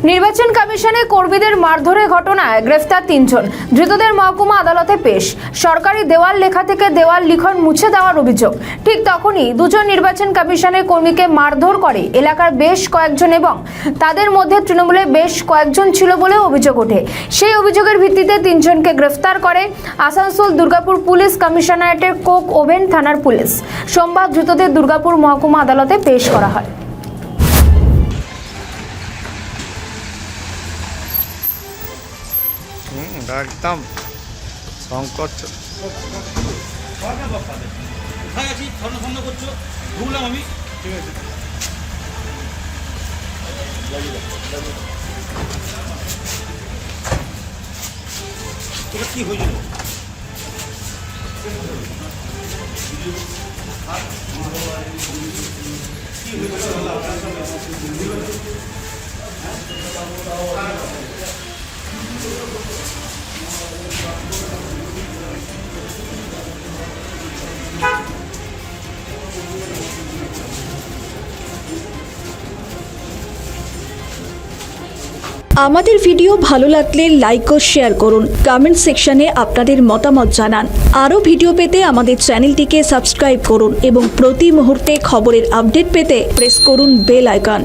নির্বাচন কমিশনে কর্মীদের মারধরের ঘটনায় গ্রেফতার 3 জন। ধৃতদের মহকুমা আদালতে পেশ। সরকারি দেওয়াল লেখা থেকে দেওয়াল লিখন মুছে দেওয়ার অভিযোগ। ঠিক তখনই দুজন নির্বাচন কমিশনের কর্মীকে মারধর করে এলাকার বেশ কয়েকজন এবং তাদের মধ্যে তৃণমূলের বেশ কয়েকজন ছিল বলে অভিযোগ ওঠে। সেই অভিযোগের ভিত্তিতে 3 জনকে গ্রেফতার করে আসানসোল দুর্গাপুর পুলিশ কমিশনারেটের কোক ওভেন থানার পুলিশ। সোমবার ধৃতদের দুর্গাপুর মহকুমা আদালতে পেশ করা হয়। একদম সংকট কি হয়েছিল? আমাদের ভিডিও ভালো লাগলে লাইক ও শেয়ার করুন। কমেন্ট সেকশনে আপনাদের মতামত জানান। আরও ভিডিও পেতে আমাদের চ্যানেলটিকে সাবস্ক্রাইব করুন এবং প্রতি মুহূর্তে খবরের আপডেট পেতে প্রেস করুন বেল আইকন।